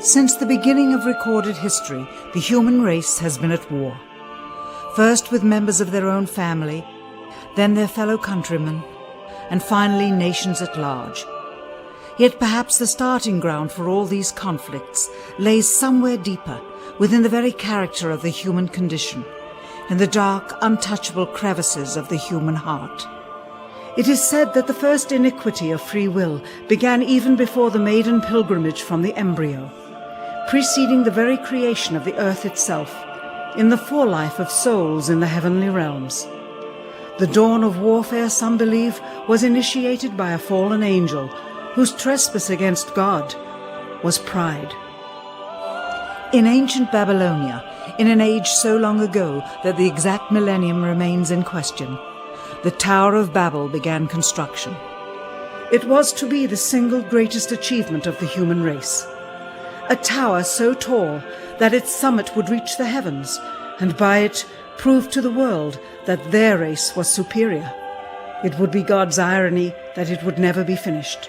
Since the beginning of recorded history, the human race has been at war. First with members of their own family, then their fellow countrymen, and finally nations at large. Yet perhaps the starting ground for all these conflicts lays somewhere deeper, within the very character of the human condition, in the dark, untouchable crevices of the human heart. It is said that the first iniquity of free will began even before the maiden pilgrimage from the embryo, preceding the very creation of the earth itself, in the forelife of souls in the heavenly realms. The dawn of warfare, some believe, was initiated by a fallen angel whose trespass against God was pride. In ancient Babylonia, in an age so long ago that the exact millennium remains in question, the Tower of Babel began construction. It was to be the single greatest achievement of the human race. A tower so tall that its summit would reach the heavens, and by it prove to the world that their race was superior. It would be God's irony that it would never be finished.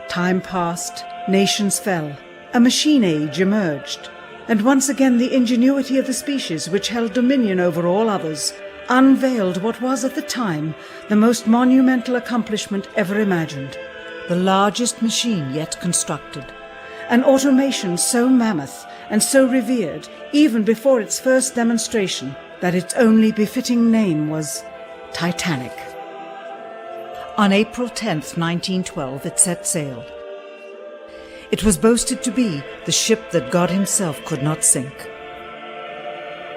Time passed, nations fell, a machine age emerged, and once again the ingenuity of the species which held dominion over all others unveiled what was at the time the most monumental accomplishment ever imagined, the largest machine yet constructed, an automation so mammoth and so revered even before its first demonstration that its only befitting name was Titanic. On April 10th, 1912, it set sail. It was boasted to be the ship that God himself could not sink.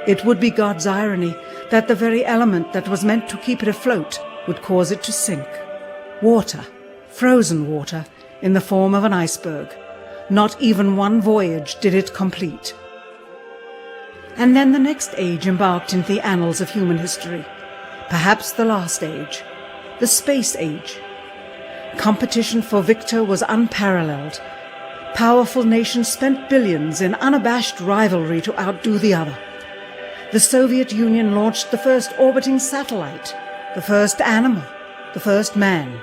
It would be God's irony that the very element that was meant to keep it afloat would cause it to sink. Water, frozen water, in the form of an iceberg. Not even one voyage did it complete. And then the next age embarked into the annals of human history, perhaps the last age, the space age. Competition for victor was unparalleled. Powerful nations spent billions in unabashed rivalry to outdo the other. The Soviet Union launched the first orbiting satellite, the first animal, the first man.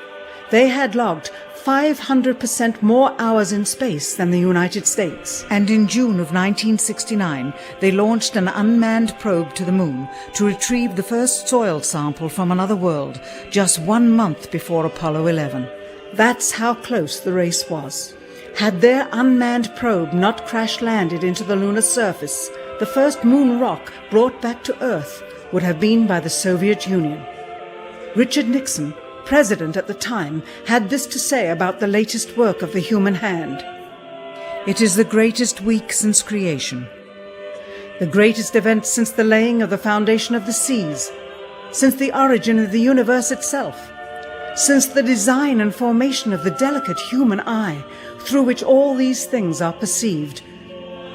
They had logged 500% more hours in space than the United States. And in June of 1969, they launched an unmanned probe to the moon to retrieve the first soil sample from another world, just 1 month before Apollo 11. That's how close the race was. Had their unmanned probe not crash-landed into the lunar surface, the first moon rock brought back to Earth would have been by the Soviet Union. Richard Nixon, president at the time, had this to say about the latest work of the human hand. It is the greatest week since creation, the greatest event since the laying of the foundation of the seas, since the origin of the universe itself, since the design and formation of the delicate human eye through which all these things are perceived,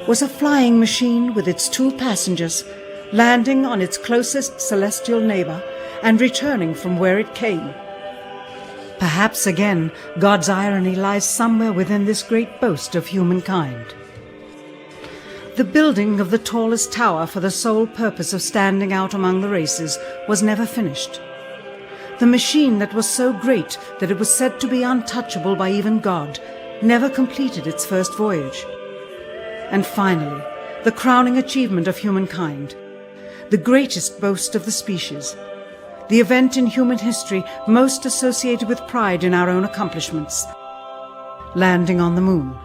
was a flying machine with its 2 passengers landing on its closest celestial neighbor and returning from where it came. Perhaps again God's irony lies somewhere within this great boast of humankind. The building of the tallest tower for the sole purpose of standing out among the races was never finished. The machine that was so great that it was said to be untouchable by even God never completed its first voyage. And finally, the crowning achievement of humankind, the greatest boast of the species, the event in human history most associated with pride in our own accomplishments, landing on the moon.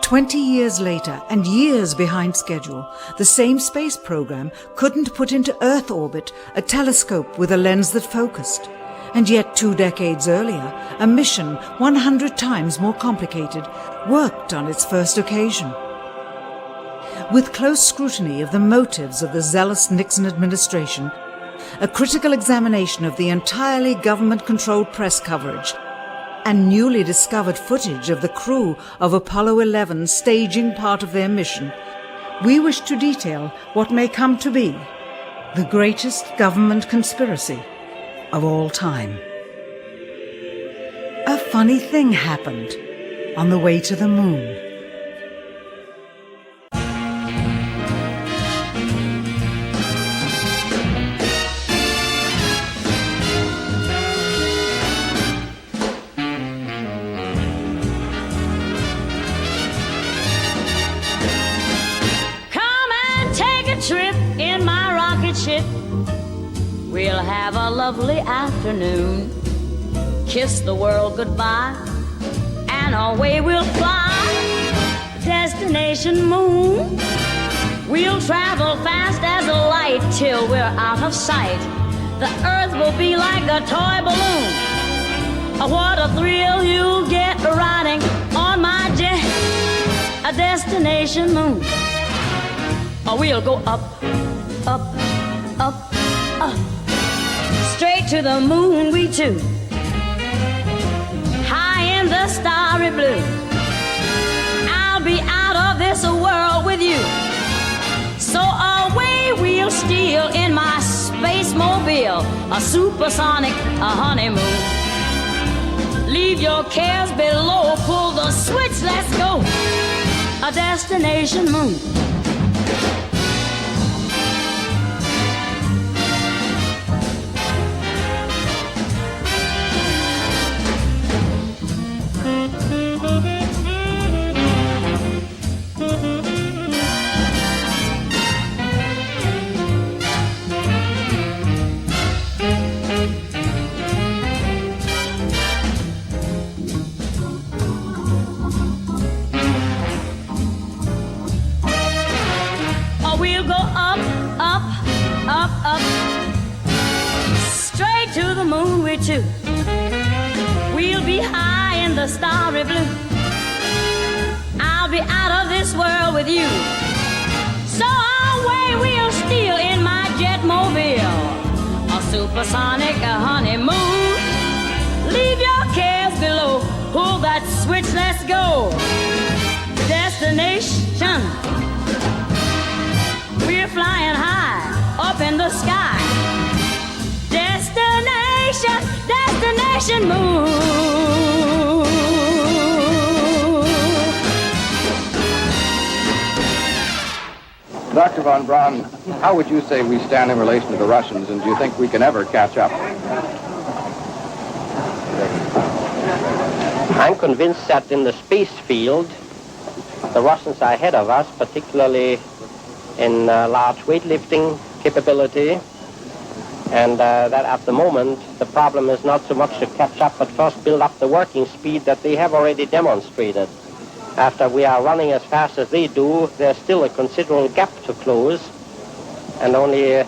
20 years later, and years behind schedule, the same space program couldn't put into Earth orbit a telescope with a lens that focused. And yet 2 decades earlier, a mission 100 times more complicated worked on its first occasion. With close scrutiny of the motives of the zealous Nixon administration, a critical examination of the entirely government-controlled press coverage, and newly discovered footage of the crew of Apollo 11 staging part of their mission, we wish to detail what may come to be the greatest government conspiracy of all time. A funny thing happened on the way to the moon. trip in my rocket ship. We'll have a lovely afternoon, kiss the world goodbye, and away we'll fly. Destination moon. We'll travel fast as a light till we're out of sight. The earth will be like a toy balloon. What a thrill you'll get riding on my jet. A destination moon. We'll go up, up, up, up, straight to the moon we two, high in the starry blue. I'll be out of this world with you, so away we'll steal in my space mobile, a supersonic, a honeymoon. Leave your cares below, pull the switch, let's go. A destination moon. Too. We'll be high in the starry blue. I'll be out of this world with you, so away we'll steal in my jet mobile, a supersonic, a honeymoon. Leave your cares below, pull that switch, let's go. Destination. We're flying high up in the sky. Destination moon. Dr. von Braun, how would you say we stand in relation to the Russians, and do you think we can ever catch up? I'm convinced that in the space field, the Russians are ahead of us, particularly in large weightlifting capability. And that at the moment, the problem is not so much to catch up, but first build up the working speed that they have already demonstrated. After we are running as fast as they do, there's still a considerable gap to close, and only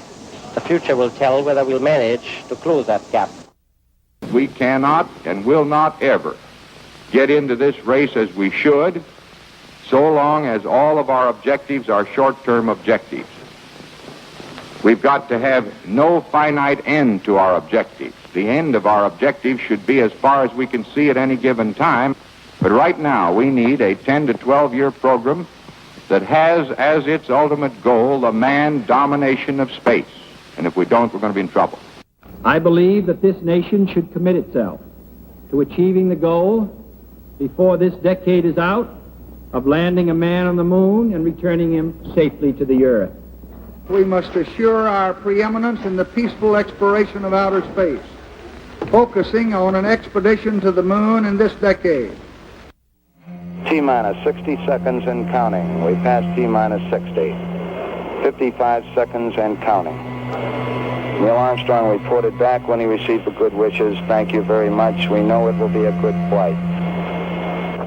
the future will tell whether we'll manage to close that gap. We cannot and will not ever get into this race as we should, so long as all of our objectives are short-term objectives. We've got to have no finite end to our objectives. The end of our objectives should be as far as we can see at any given time. But right now, we need a 10 to 12-year program that has as its ultimate goal the manned domination of space. And if we don't, we're going to be in trouble. I believe that this nation should commit itself to achieving the goal before this decade is out of landing a man on the moon and returning him safely to the earth. We must assure our preeminence in the peaceful exploration of outer space, focusing on an expedition to the moon in this decade. T-minus 60 seconds and counting. We passed T-minus 60. 55 seconds and counting. Neil Armstrong reported back when he received the good wishes. Thank you very much. We know it will be a good flight.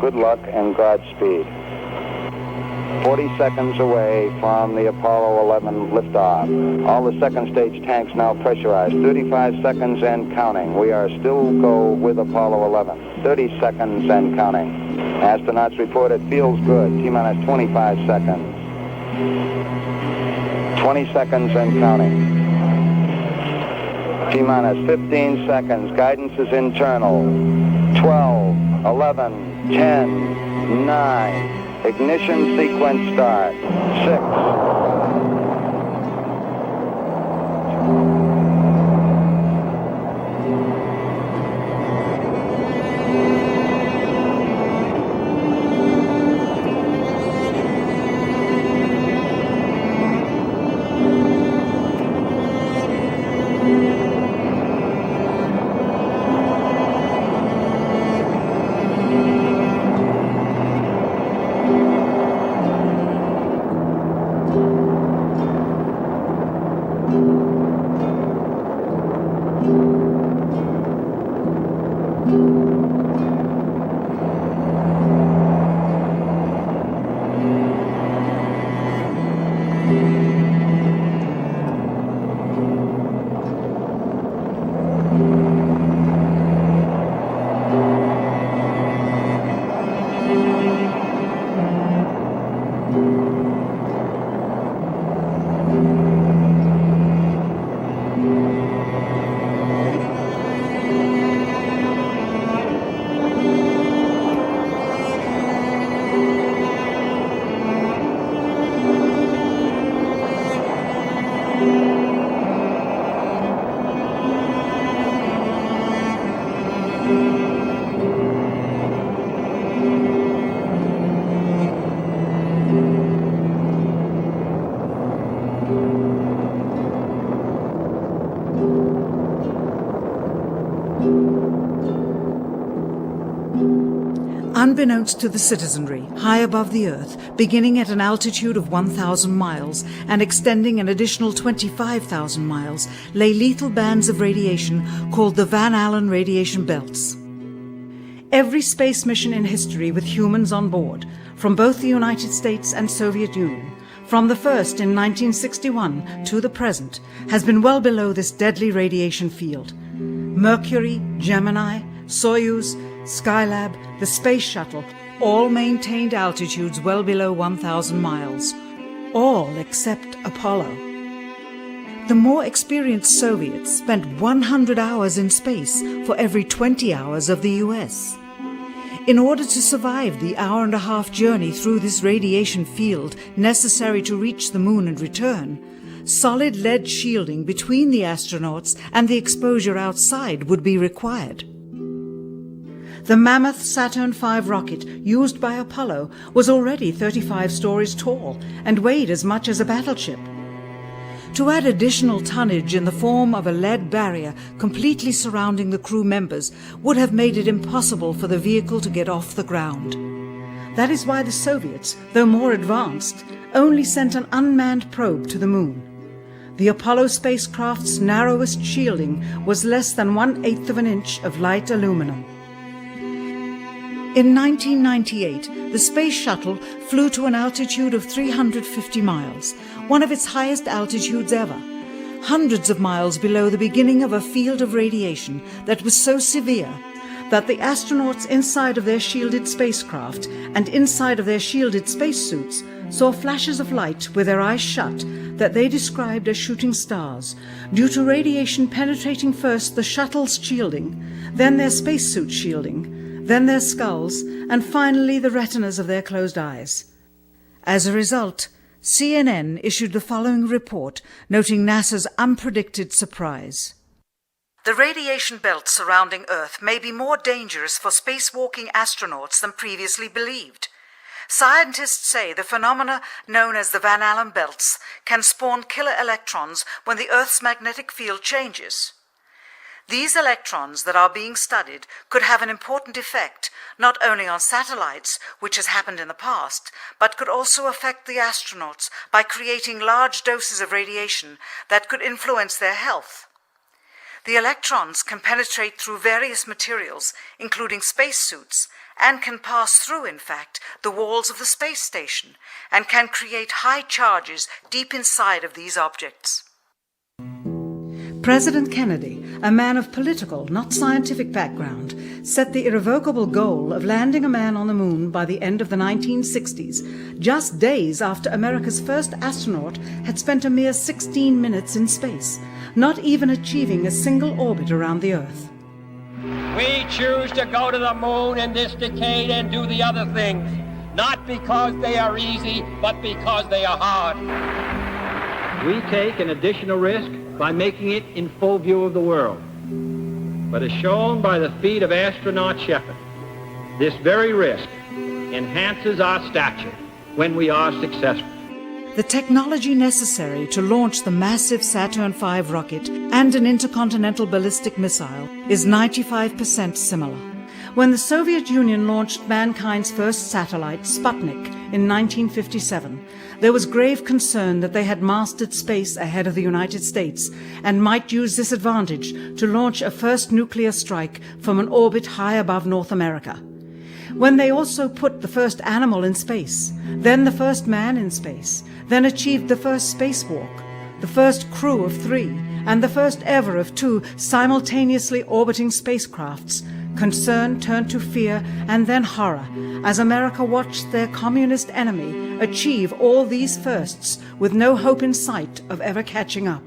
Good luck and Godspeed. 40 seconds away from the Apollo 11 liftoff. All the second stage tanks now pressurized. 35 seconds and counting. We are still go with Apollo 11. 30 seconds and counting. Astronauts report it feels good. T-minus 25 seconds. 20 seconds and counting. T-minus 15 seconds. Guidance is internal. 12, 11, 10, 9. Ignition sequence start. 6. unbeknownst to the citizenry, high above the Earth, beginning at an altitude of 1,000 miles and extending an additional 25,000 miles, lay lethal bands of radiation called the Van Allen radiation belts. Every space mission in history with humans on board, from both the United States and Soviet Union, from the first in 1961 to the present, has been well below this deadly radiation field. Mercury, Gemini, Soyuz, Skylab, the Space Shuttle, all maintained altitudes well below 1,000 miles. All except Apollo. The more experienced Soviets spent 100 hours in space for every 20 hours of the US. In order to survive the hour-and-a-half journey through this radiation field necessary to reach the moon and return, solid lead shielding between the astronauts and the exposure outside would be required. The mammoth Saturn V rocket used by Apollo was already 35 stories tall and weighed as much as a battleship. To add additional tonnage in the form of a lead barrier completely surrounding the crew members would have made it impossible for the vehicle to get off the ground. That is why the Soviets, though more advanced, only sent an unmanned probe to the moon. The Apollo spacecraft's narrowest shielding was less than 1/8 of an inch of light aluminum. In 1998, the Space Shuttle flew to an altitude of 350 miles, one of its highest altitudes ever, hundreds of miles below the beginning of a field of radiation that was so severe that the astronauts inside of their shielded spacecraft and inside of their shielded spacesuits saw flashes of light with their eyes shut that they described as shooting stars, due to radiation penetrating first the shuttle's shielding, then their spacesuit shielding, then their skulls, and finally the retinas of their closed eyes. As a result, CNN issued the following report noting NASA's unpredicted surprise. The radiation belt surrounding Earth may be more dangerous for spacewalking astronauts than previously believed. Scientists say the phenomena known as the Van Allen belts can spawn killer electrons when the Earth's magnetic field changes. These electrons that are being studied could have an important effect, not only on satellites, which has happened in the past, but could also affect the astronauts by creating large doses of radiation that could influence their health. The electrons can penetrate through various materials, including spacesuits, and can pass through, in fact, the walls of the space station, and can create high charges deep inside of these objects. President Kennedy, a man of political, not scientific background, set the irrevocable goal of landing a man on the moon by the end of the 1960s, just days after America's first astronaut had spent a mere 16 minutes in space, not even achieving a single orbit around the Earth. We choose to go to the moon in this decade and do the other things, not because they are easy, but because they are hard. We take an additional risk by making it in full view of the world. But as shown by the feat of astronaut Shepard, this very risk enhances our stature when we are successful. The technology necessary to launch the massive Saturn V rocket and an intercontinental ballistic missile is 95% similar. When the Soviet Union launched mankind's first satellite, Sputnik, in 1957, there was grave concern that they had mastered space ahead of the United States and might use this advantage to launch a first nuclear strike from an orbit high above North America. When they also put the first animal in space, then the first man in space, then achieved the first spacewalk, the first crew of 3, and the first ever of 2 simultaneously orbiting spacecrafts, concern turned to fear and then horror as America watched their communist enemy achieve all these firsts with no hope in sight of ever catching up.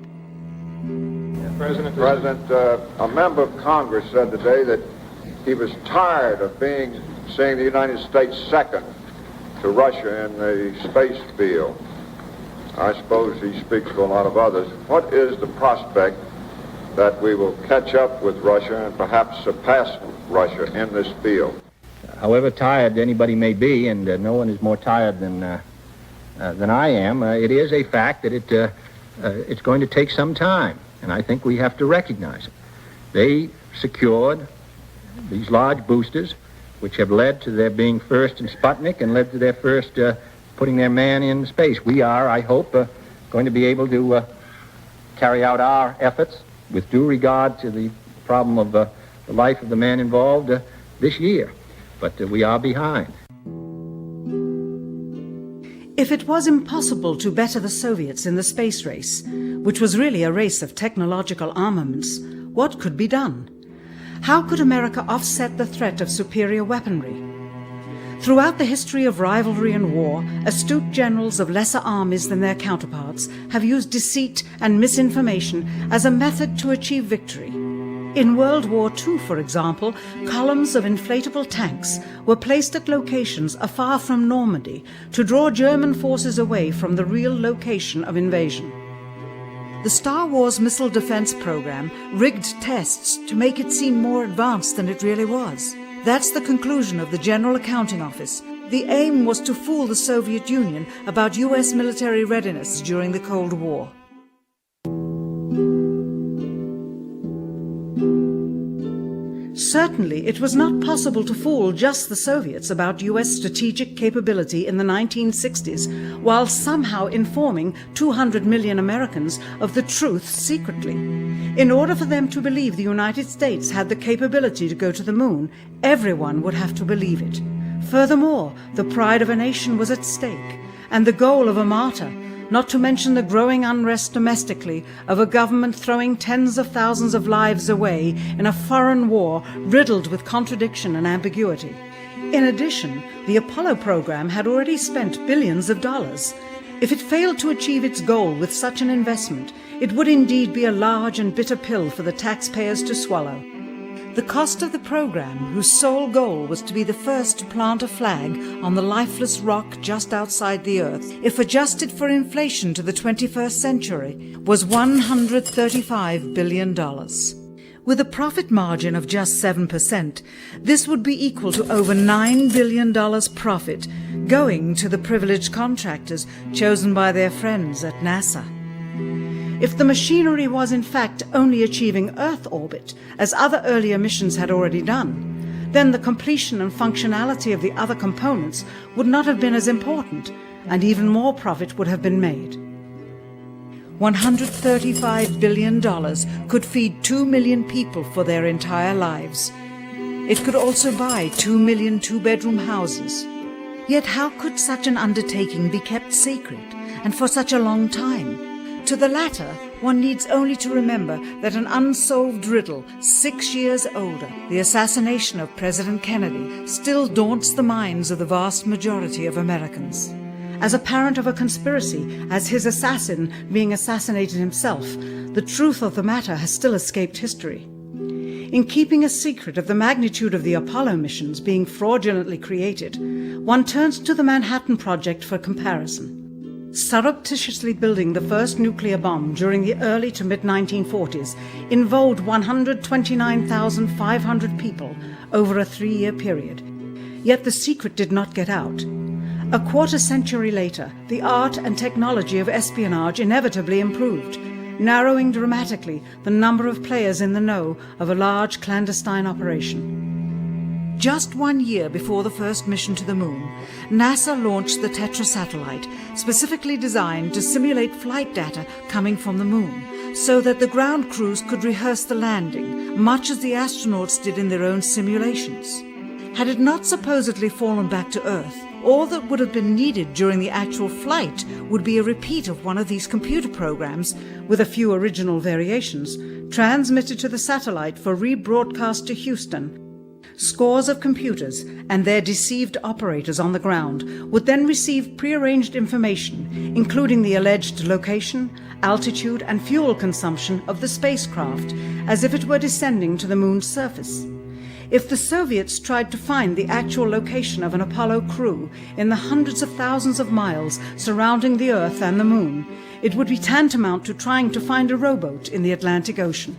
President, a member of Congress said today that he was tired of seeing the United States second to Russia in the space field. I suppose he speaks for a lot of others. What is the prospect that we will catch up with Russia and perhaps surpass Russia in this field? However tired anybody may be, and no one is more tired than I am, it is a fact that it's going to take some time, and I think we have to recognize it. They secured these large boosters which have led to their being first in Sputnik and led to their first putting their man in space. We are, I hope, going to be able to carry out our efforts with due regard to the problem of the life of the man involved this year. But we are behind. If it was impossible to better the Soviets in the space race, which was really a race of technological armaments, what could be done? How could America offset the threat of superior weaponry? Throughout the history of rivalry and war, astute generals of lesser armies than their counterparts have used deceit and misinformation as a method to achieve victory. In World War II, for example, columns of inflatable tanks were placed at locations afar from Normandy to draw German forces away from the real location of invasion. The Star Wars missile defense program rigged tests to make it seem more advanced than it really was. That's the conclusion of the General Accounting Office. The aim was to fool the Soviet Union about US military readiness during the Cold War. Certainly, it was not possible to fool just the Soviets about US strategic capability in the 1960s, while somehow informing 200 million Americans of the truth secretly. In order for them to believe the United States had the capability to go to the moon, everyone would have to believe it. Furthermore, the pride of a nation was at stake, and the goal of a martyr, not to mention the growing unrest domestically of a government throwing tens of thousands of lives away in a foreign war riddled with contradiction and ambiguity. In addition, the Apollo program had already spent billions of dollars. If it failed to achieve its goal with such an investment, it would indeed be a large and bitter pill for the taxpayers to swallow. The cost of the program, whose sole goal was to be the first to plant a flag on the lifeless rock just outside the Earth, if adjusted for inflation to the 21st century, was $135 billion. With a profit margin of just 7%, this would be equal to over $9 billion profit going to the privileged contractors chosen by their friends at NASA. If the machinery was in fact only achieving Earth orbit, as other earlier missions had already done, then the completion and functionality of the other components would not have been as important, and even more profit would have been made. $135 billion could feed 2 million people for their entire lives. It could also buy 2 million two-bedroom houses. Yet how could such an undertaking be kept secret, and for such a long time? To the latter, one needs only to remember that an unsolved riddle 6 years older, the assassination of President Kennedy, still daunts the minds of the vast majority of Americans. As a parent of a conspiracy, as his assassin being assassinated himself, the truth of the matter has still escaped history. In keeping a secret of the magnitude of the Apollo missions being fraudulently created, one turns to the Manhattan Project for comparison. Surreptitiously building the first nuclear bomb during the early to mid-1940s involved 129,500 people over a 3-year period. Yet the secret did not get out. A quarter century later, the art and technology of espionage inevitably improved, narrowing dramatically the number of players in the know of a large clandestine operation. Just 1 year before the first mission to the moon, NASA launched the Tetra satellite, specifically designed to simulate flight data coming from the moon, so that the ground crews could rehearse the landing, much as the astronauts did in their own simulations. Had it not supposedly fallen back to Earth, all that would have been needed during the actual flight would be a repeat of one of these computer programs, with a few original variations, transmitted to the satellite for rebroadcast to Houston. Scores of computers and their deceived operators on the ground would then receive prearranged information, including the alleged location, altitude, and fuel consumption of the spacecraft, as if it were descending to the moon's surface. If the Soviets tried to find the actual location of an Apollo crew in the hundreds of thousands of miles surrounding the Earth and the moon, it would be tantamount to trying to find a rowboat in the Atlantic Ocean.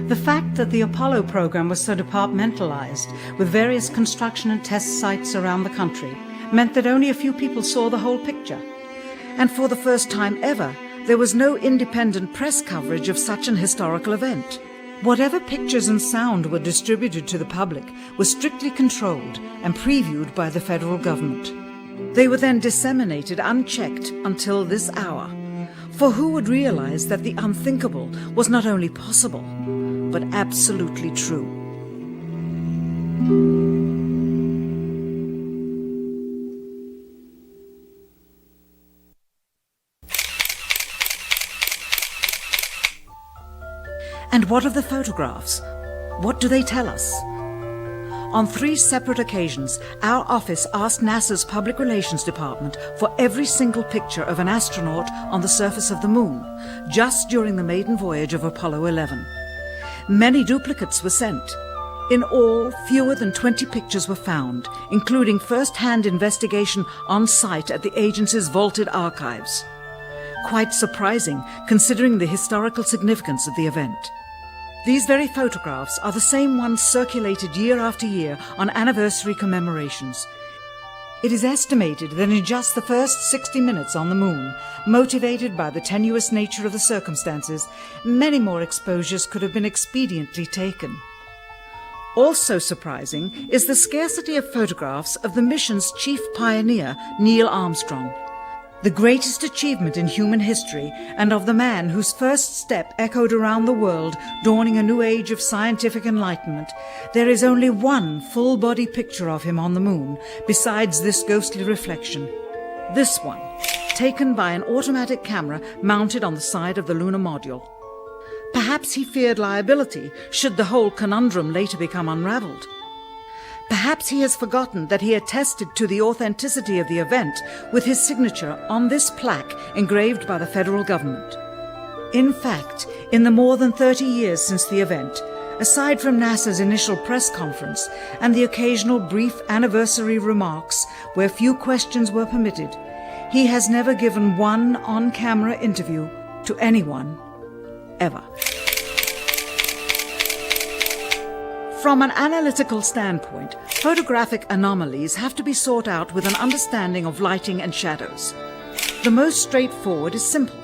The fact that the Apollo program was so departmentalized, with various construction and test sites around the country, meant that only a few people saw the whole picture. And for the first time ever, there was no independent press coverage of such an historical event. Whatever pictures and sound were distributed to the public were strictly controlled and previewed by the federal government. They were then disseminated unchecked until this hour. For who would realize that the unthinkable was not only possible, but absolutely true? And what of the photographs? What do they tell us? On 3 separate occasions, our office asked NASA's Public Relations Department for every single picture of an astronaut on the surface of the Moon, just during the maiden voyage of Apollo 11. Many duplicates were sent. In all, fewer than 20 pictures were found, including first-hand investigation on site at the agency's vaulted archives. Quite surprising, considering the historical significance of the event. These very photographs are the same ones circulated year after year on anniversary commemorations. It is estimated that in just the first 60 minutes on the Moon, motivated by the tenuous nature of the circumstances, many more exposures could have been expediently taken. Also surprising is the scarcity of photographs of the mission's chief pioneer, Neil Armstrong, the greatest achievement in human history, and of the man whose first step echoed around the world, dawning a new age of scientific enlightenment. There is only one full-body picture of him on the Moon, besides this ghostly reflection. This one, taken by an automatic camera mounted on the side of the lunar module. Perhaps he feared liability should the whole conundrum later become unraveled. Perhaps he has forgotten that he attested to the authenticity of the event with his signature on this plaque engraved by the federal government. In fact, in the more than 30 years since the event, aside from NASA's initial press conference and the occasional brief anniversary remarks where few questions were permitted, he has never given one on-camera interview to anyone, ever. From an analytical standpoint, photographic anomalies have to be sought out with an understanding of lighting and shadows. The most straightforward is simple.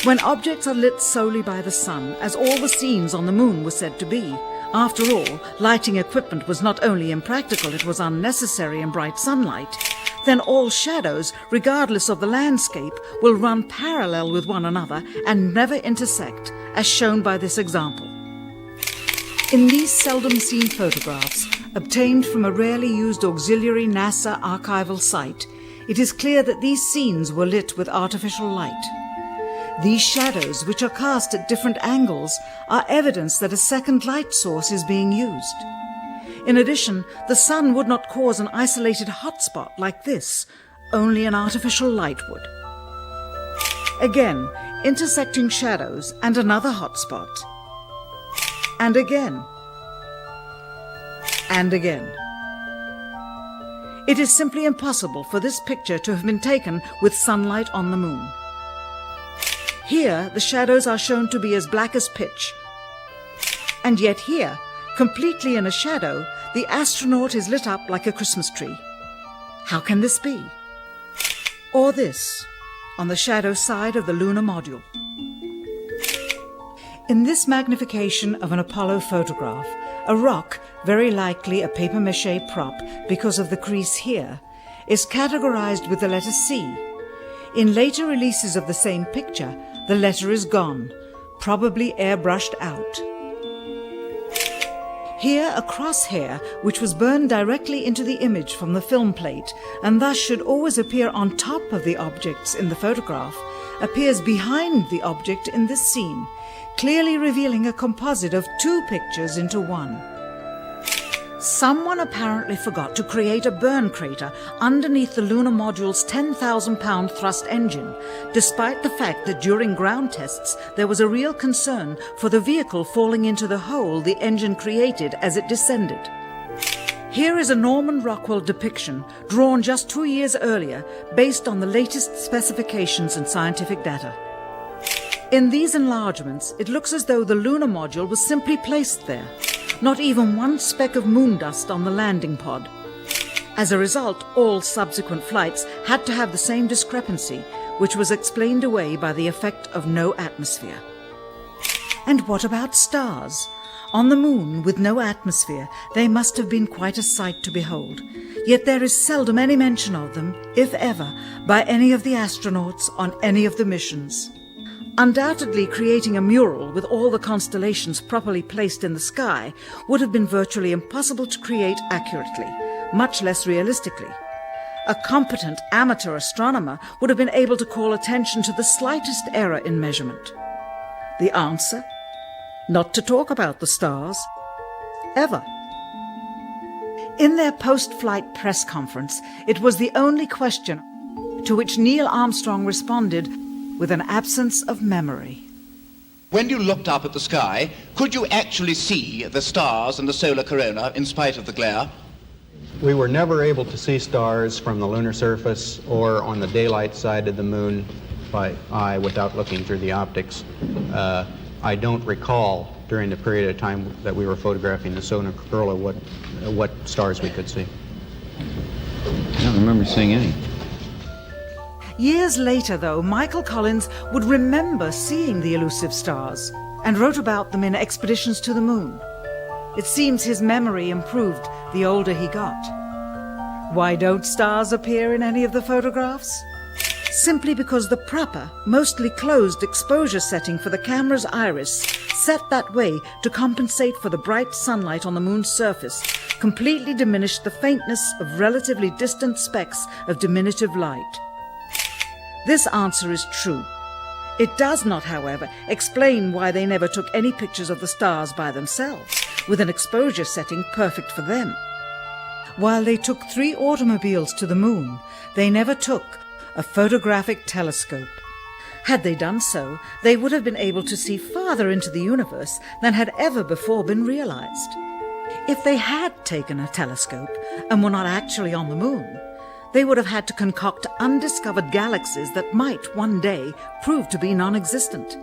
When objects are lit solely by the sun, as all the scenes on the Moon were said to be, after all, lighting equipment was not only impractical, it was unnecessary in bright sunlight, then all shadows, regardless of the landscape, will run parallel with one another and never intersect, as shown by this example. In these seldom-seen photographs, obtained from a rarely used auxiliary NASA archival site, it is clear that these scenes were lit with artificial light. These shadows, which are cast at different angles, are evidence that a second light source is being used. In addition, the sun would not cause an isolated hotspot like this, only an artificial light would. Again, intersecting shadows and another hotspot. And again. And again. It is simply impossible for this picture to have been taken with sunlight on the Moon. Here, the shadows are shown to be as black as pitch. And yet here, completely in a shadow, the astronaut is lit up like a Christmas tree. How can this be? Or this, on the shadow side of the lunar module. In this magnification of an Apollo photograph, a rock, very likely a papier-mâché prop because of the crease here, is categorized with the letter C. In later releases of the same picture, the letter is gone, probably airbrushed out. Here, a crosshair, which was burned directly into the image from the film plate, and thus should always appear on top of the objects in the photograph, appears behind the object in this scene, clearly revealing a composite of 2 pictures into one. Someone apparently forgot to create a burn crater underneath the lunar module's 10,000-pound thrust engine, despite the fact that during ground tests there was a real concern for the vehicle falling into the hole the engine created as it descended. Here is a Norman Rockwell depiction drawn just 2 years earlier based on the latest specifications and scientific data. In these enlargements, it looks as though the lunar module was simply placed there. Not even one speck of moon dust on the landing pod. As a result, all subsequent flights had to have the same discrepancy, which was explained away by the effect of no atmosphere. And what about stars? On the moon, with no atmosphere, they must have been quite a sight to behold. Yet there is seldom any mention of them, if ever, by any of the astronauts on any of the missions. Undoubtedly, creating a mural with all the constellations properly placed in the sky would have been virtually impossible to create accurately, much less realistically. A competent amateur astronomer would have been able to call attention to the slightest error in measurement. The answer? Not to talk about the stars. Ever. In their post-flight press conference, it was the only question to which Neil Armstrong responded with an absence of memory. When you looked up at the sky, could you actually see the stars and the solar corona in spite of the glare? We were never able to see stars from the lunar surface or on the daylight side of the moon by eye without looking through the optics. I don't recall during the period of time that we were photographing the solar corona what stars we could see. I don't remember seeing any. Years later, though, Michael Collins would remember seeing the elusive stars and wrote about them in Expeditions to the Moon. It seems his memory improved the older he got. Why don't stars appear in any of the photographs? Simply because the proper, mostly closed exposure setting for the camera's iris, set that way to compensate for the bright sunlight on the moon's surface, completely diminished the faintness of relatively distant specks of diminutive light. This answer is true. It does not, however, explain why they never took any pictures of the stars by themselves, with an exposure setting perfect for them. While they took 3 automobiles to the moon, they never took a photographic telescope. Had they done so, they would have been able to see farther into the universe than had ever before been realized. If they had taken a telescope and were not actually on the moon, they would have had to concoct undiscovered galaxies that might one day prove to be non-existent.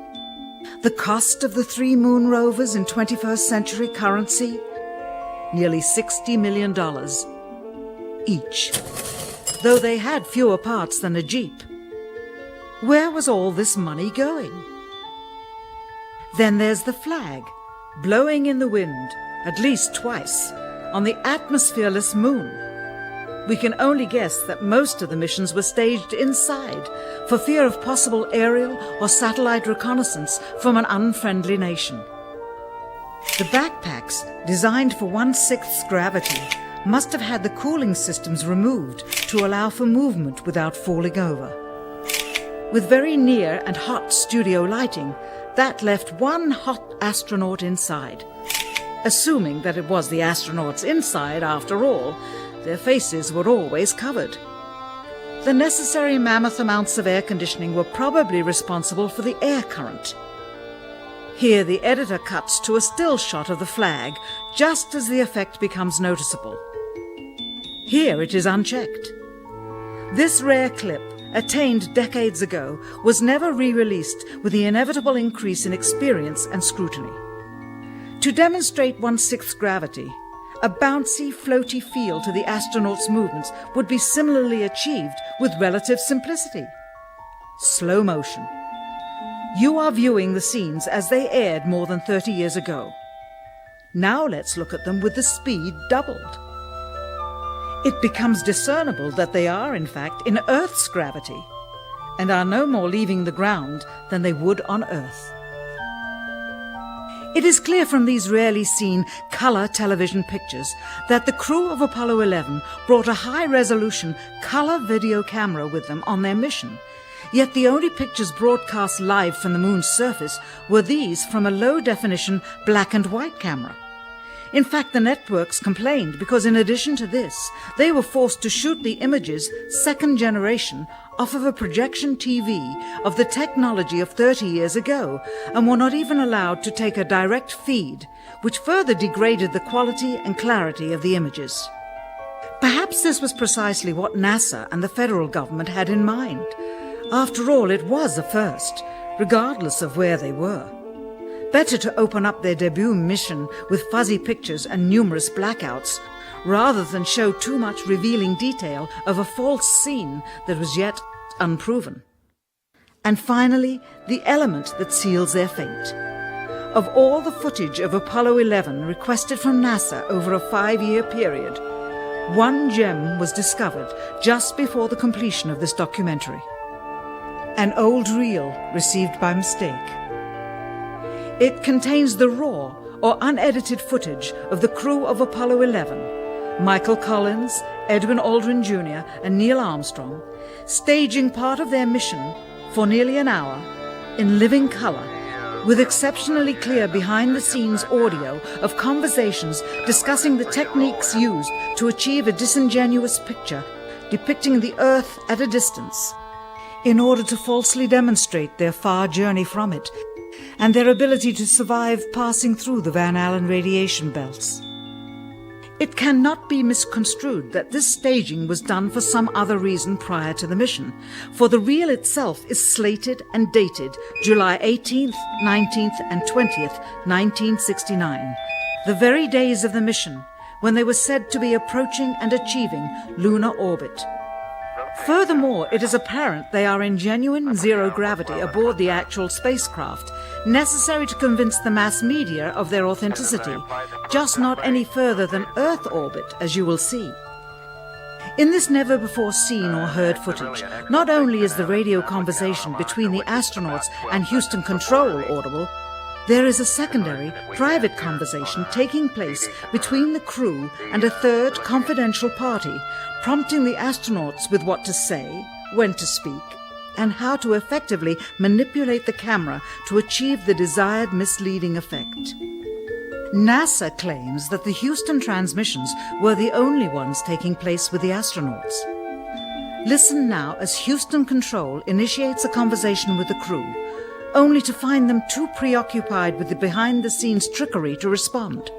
The cost of the 3 moon rovers in 21st century currency? Nearly $60 million each, though they had fewer parts than a Jeep. Where was all this money going? Then there's the flag, blowing in the wind, at least twice, on the atmosphereless moon. We can only guess that most of the missions were staged inside for fear of possible aerial or satellite reconnaissance from an unfriendly nation. The backpacks, designed for 1/6 gravity, must have had the cooling systems removed to allow for movement without falling over. With very near and hot studio lighting, that left one hot astronaut inside. Assuming that it was the astronauts inside, after all, their faces were always covered. The necessary mammoth amounts of air conditioning were probably responsible for the air current. Here the editor cuts to a still shot of the flag, just as the effect becomes noticeable. Here it is unchecked. This rare clip, attained decades ago, was never re-released with the inevitable increase in experience and scrutiny. To demonstrate 1/6 gravity, a bouncy, floaty feel to the astronauts' movements would be similarly achieved with relative simplicity. Slow motion. You are viewing the scenes as they aired more than 30 years ago. Now let's look at them with the speed doubled. It becomes discernible that they are, in fact, in Earth's gravity, and are no more leaving the ground than they would on Earth. It is clear from these rarely seen color television pictures that the crew of Apollo 11 brought a high-resolution color video camera with them on their mission, yet the only pictures broadcast live from the moon's surface were these from a low-definition black and white camera. In fact, the networks complained because in addition to this, they were forced to shoot the images, second generation, off of a projection TV of the technology of 30 years ago, and were not even allowed to take a direct feed, which further degraded the quality and clarity of the images. Perhaps this was precisely what NASA and the federal government had in mind. After all, it was a first, regardless of where they were. Better to open up their debut mission with fuzzy pictures and numerous blackouts, rather than show too much revealing detail of a false scene that was yet unproven. And finally, the element that seals their fate. Of all the footage of Apollo 11 requested from NASA over a 5-year period, one gem was discovered just before the completion of this documentary. An old reel received by mistake. It contains the raw or unedited footage of the crew of Apollo 11, Michael Collins, Edwin Aldrin Jr. and Neil Armstrong, staging part of their mission for nearly an hour in living color, with exceptionally clear behind-the-scenes audio of conversations discussing the techniques used to achieve a disingenuous picture depicting the Earth at a distance, in order to falsely demonstrate their far journey from it and their ability to survive passing through the Van Allen radiation belts. It cannot be misconstrued that this staging was done for some other reason prior to the mission, for the reel itself is slated and dated July 18th, 19th and 20th, 1969, the very days of the mission when they were said to be approaching and achieving lunar orbit. Furthermore, it is apparent they are in genuine zero gravity aboard the actual spacecraft, necessary to convince the mass media of their authenticity, just not any further than Earth orbit, as you will see. In this never-before-seen or heard footage, not only is the radio conversation between the astronauts and Houston Control audible, there is a secondary, private conversation taking place between the crew and a third confidential party, prompting the astronauts with what to say, when to speak, and how to effectively manipulate the camera to achieve the desired misleading effect. NASA claims that the Houston transmissions were the only ones taking place with the astronauts. Listen now as Houston Control initiates a conversation with the crew, only to find them too preoccupied with the behind-the-scenes trickery to respond.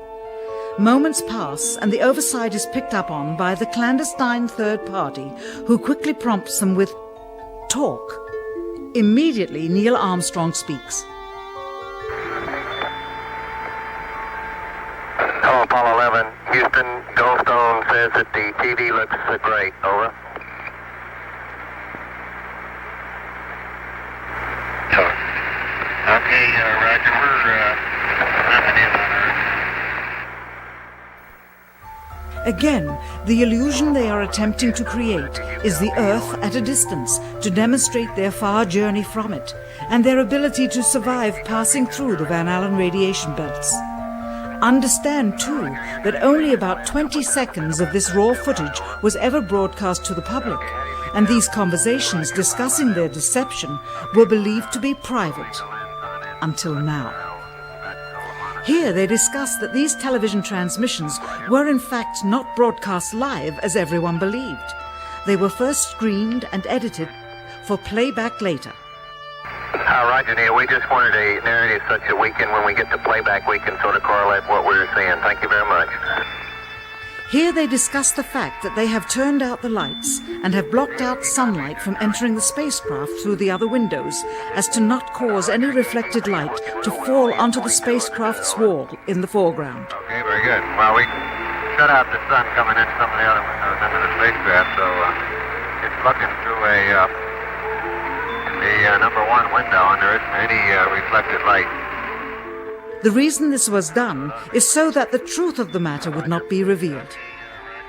Moments pass and the oversight is picked up on by the clandestine third party, who quickly prompts them with talk. Immediately, Neil Armstrong speaks. Hello, Apollo 11. Houston, Goldstone says that the TV looks great. Over. Okay, Roger. We're nothing in on Earth. Again, the illusion they are attempting to create is the Earth at a distance to demonstrate their far journey from it and their ability to survive passing through the Van Allen radiation belts. Understand, too, that only about 20 seconds of this raw footage was ever broadcast to the public, and these conversations discussing their deception were believed to be private. Until now. Here they discuss that these television transmissions were in fact not broadcast live as everyone believed. They were first screened and edited for playback later. Roger, Neil. We just wanted a narrative such that we can, when we get to playback, we can sort of correlate what we were seeing. Thank you very much. Here they discuss the fact that they have turned out the lights and have blocked out sunlight from entering the spacecraft through the other windows, as to not cause any reflected light to fall onto the spacecraft's wall in the foreground. Okay, very good. Well, we shut out the sun coming in some of the other windows into the spacecraft, so it's looking through the number one window, and there isn't any reflected light. The reason this was done is so that the truth of the matter would not be revealed.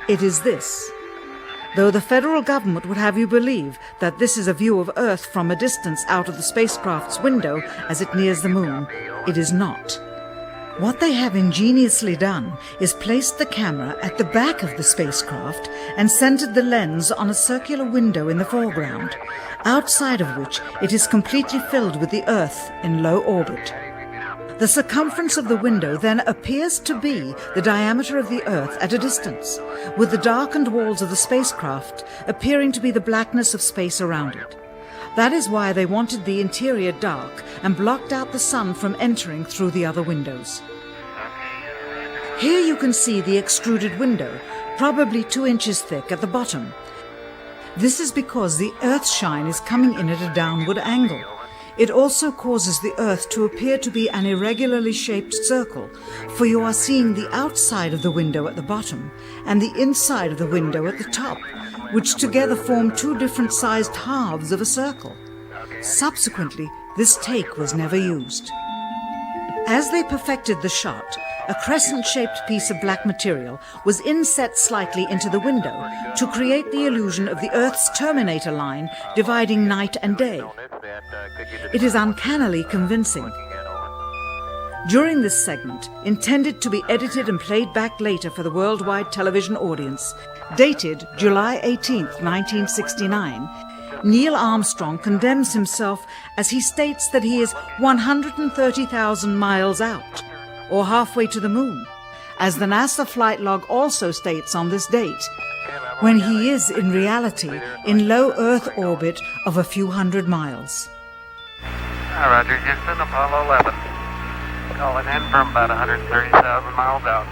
It is this. Though the federal government would have you believe that this is a view of Earth from a distance out of the spacecraft's window as it nears the moon, it is not. What they have ingeniously done is placed the camera at the back of the spacecraft and centered the lens on a circular window in the foreground, outside of which it is completely filled with the Earth in low orbit. The circumference of the window then appears to be the diameter of the Earth at a distance, with the darkened walls of the spacecraft appearing to be the blackness of space around it. That is why they wanted the interior dark and blocked out the sun from entering through the other windows. Here you can see the extruded window, probably 2 inches thick at the bottom. This is because the Earth's shine is coming in at a downward angle. It also causes the Earth to appear to be an irregularly shaped circle, for you are seeing the outside of the window at the bottom and the inside of the window at the top, which together form 2 different sized halves of a circle. Subsequently, this take was never used. As they perfected the shot, a crescent-shaped piece of black material was inset slightly into the window to create the illusion of the Earth's terminator line dividing night and day. It is uncannily convincing. During this segment, intended to be edited and played back later for the worldwide television audience, dated July 18, 1969, Neil Armstrong condemns himself as he states that he is 130,000 miles out, or halfway to the moon, as the NASA flight log also states on this date, when he is in reality in low Earth orbit of a few hundred miles. Roger, Houston, Apollo 11. Calling in from about 130,000 miles out.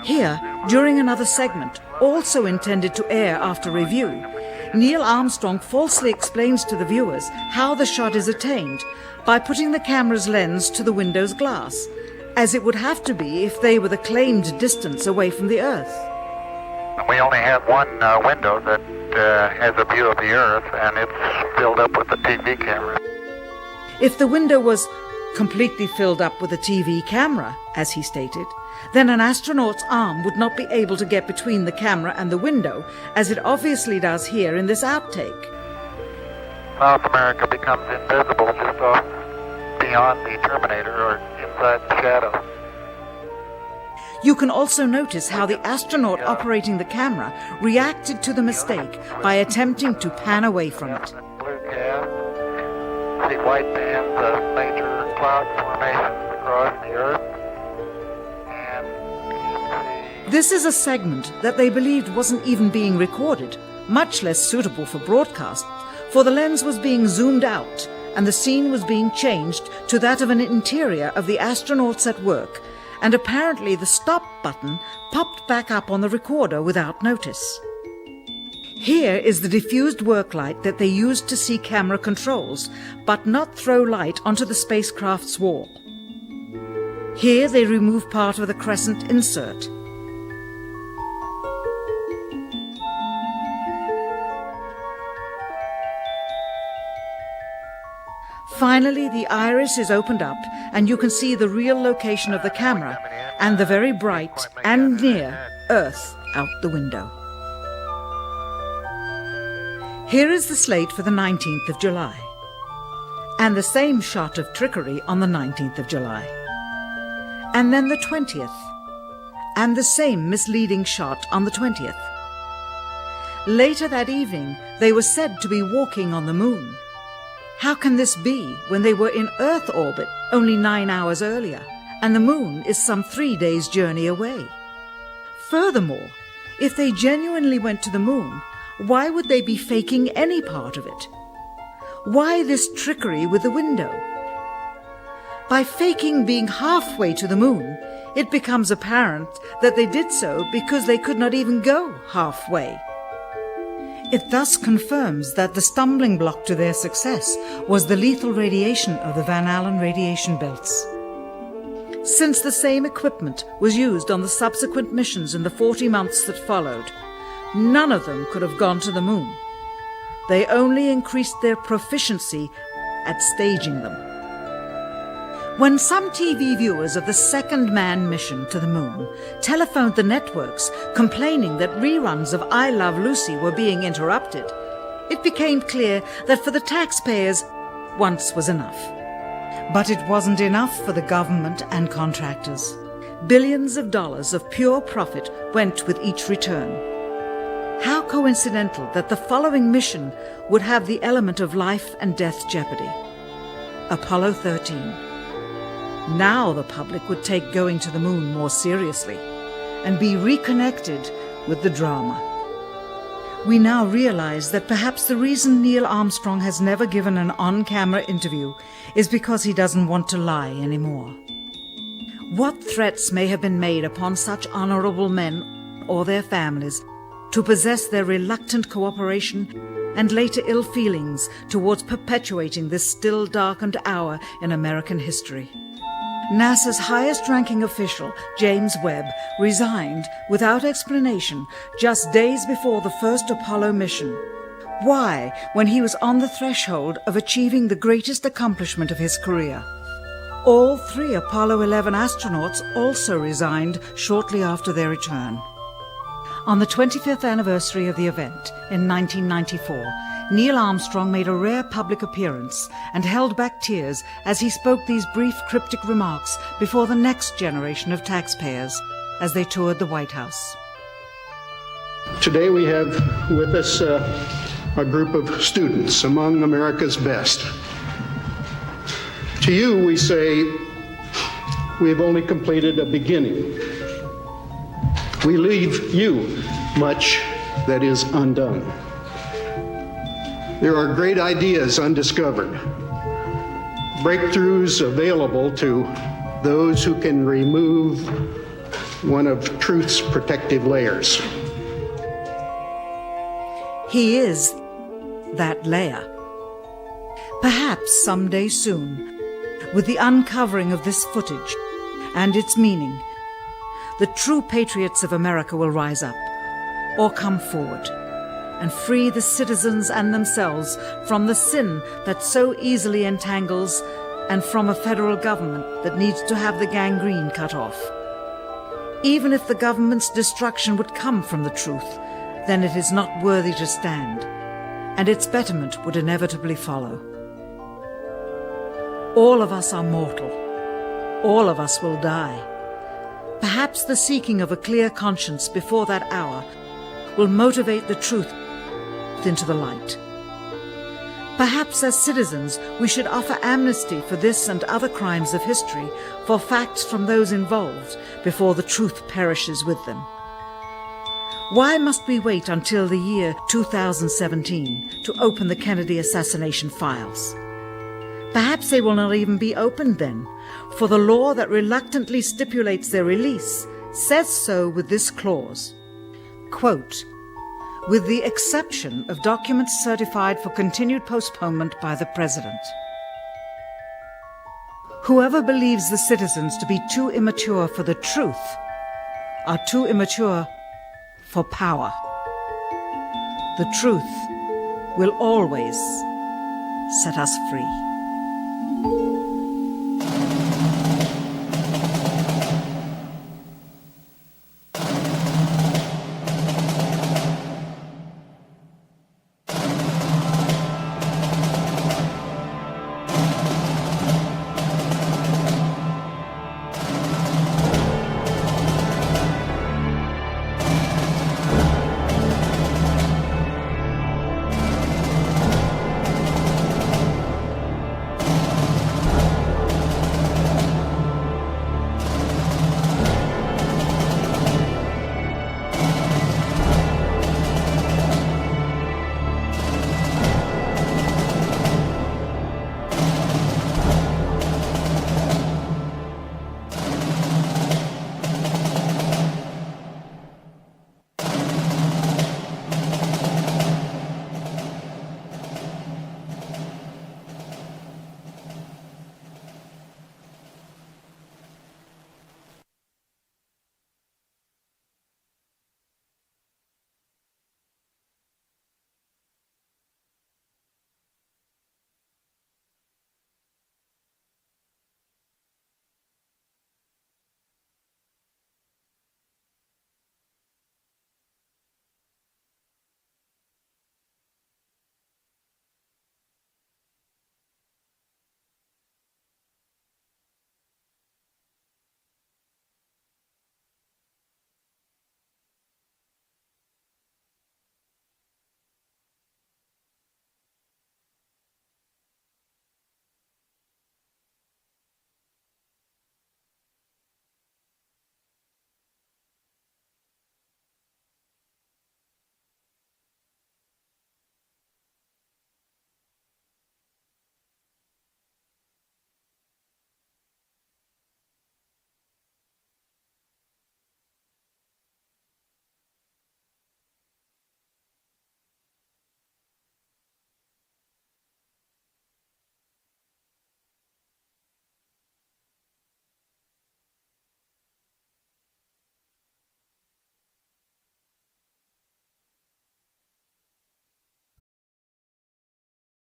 Here, during another segment, also intended to air after review, Neil Armstrong falsely explains to the viewers how the shot is attained by putting the camera's lens to the window's glass, as it would have to be if they were the claimed distance away from the Earth. We only have one window that has a view of the Earth, and it's filled up with the TV camera. If the window was completely filled up with a TV camera, as he stated, then an astronaut's arm would not be able to get between the camera and the window, as it obviously does here in this outtake. South America becomes invisible just off beyond the Terminator or inside the shadow. You can also notice how the astronaut operating the camera reacted to the mistake by attempting to pan away from it. Blue cast, see white bands of major cloud formations across the Earth. This is a segment that they believed wasn't even being recorded, much less suitable for broadcast, for the lens was being zoomed out and the scene was being changed to that of an interior of the astronauts at work, and apparently the stop button popped back up on the recorder without notice. Here is the diffused work light that they used to see camera controls, but not throw light onto the spacecraft's wall. Here they remove part of the crescent insert. Finally, the iris is opened up and you can see the real location of the camera and the very bright and near Earth out the window. Here is the slate for the 19th of July, and the same shot of trickery on the 19th of July, and then the 20th, and the same misleading shot on the 20th. Later that evening, they were said to be walking on the moon. How can this be when they were in Earth orbit only 9 hours earlier, and the moon is some 3 days' journey away? Furthermore, if they genuinely went to the moon, why would they be faking any part of it? Why this trickery with the window? By faking being halfway to the moon, it becomes apparent that they did so because they could not even go halfway. It thus confirms that the stumbling block to their success was the lethal radiation of the Van Allen radiation belts. Since the same equipment was used on the subsequent missions in the 40 months that followed, none of them could have gone to the moon. They only increased their proficiency at staging them. When some TV viewers of the second manned mission to the moon telephoned the networks complaining that reruns of I Love Lucy were being interrupted, it became clear that for the taxpayers, once was enough. But it wasn't enough for the government and contractors. Billions of dollars of pure profit went with each return. How coincidental that the following mission would have the element of life and death jeopardy. Apollo 13. Now the public would take going to the moon more seriously and be reconnected with the drama. We now realize that perhaps the reason Neil Armstrong has never given an on-camera interview is because he doesn't want to lie anymore. What threats may have been made upon such honorable men or their families to possess their reluctant cooperation and later ill feelings towards perpetuating this still darkened hour in American history. NASA's highest-ranking official, James Webb, resigned without explanation just days before the first Apollo mission. Why, when he was on the threshold of achieving the greatest accomplishment of his career? All 3 Apollo 11 astronauts also resigned shortly after their return. On the 25th anniversary of the event in 1994, Neil Armstrong made a rare public appearance and held back tears as he spoke these brief cryptic remarks before the next generation of taxpayers as they toured the White House. Today we have with us a group of students among America's best. To you we say, we have only completed a beginning. We leave you much that is undone. There are great ideas undiscovered, breakthroughs available to those who can remove one of truth's protective layers. He is that layer. Perhaps someday soon, with the uncovering of this footage and its meaning, the true patriots of America will rise up or come forward and free the citizens and themselves from the sin that so easily entangles and from a federal government that needs to have the gangrene cut off. Even if the government's destruction would come from the truth, then it is not worthy to stand, and its betterment would inevitably follow. All of us are mortal. All of us will die. Perhaps the seeking of a clear conscience before that hour will motivate the truth into the light. Perhaps as citizens we should offer amnesty for this and other crimes of history, for facts from those involved, before the truth perishes with them. Why must we wait until the year 2017 to open the Kennedy assassination files? Perhaps they will not even be opened then, for the law that reluctantly stipulates their release says so with this clause, quote, with the exception of documents certified for continued postponement by the President. Whoever believes the citizens to be too immature for the truth are too immature for power. The truth will always set us free.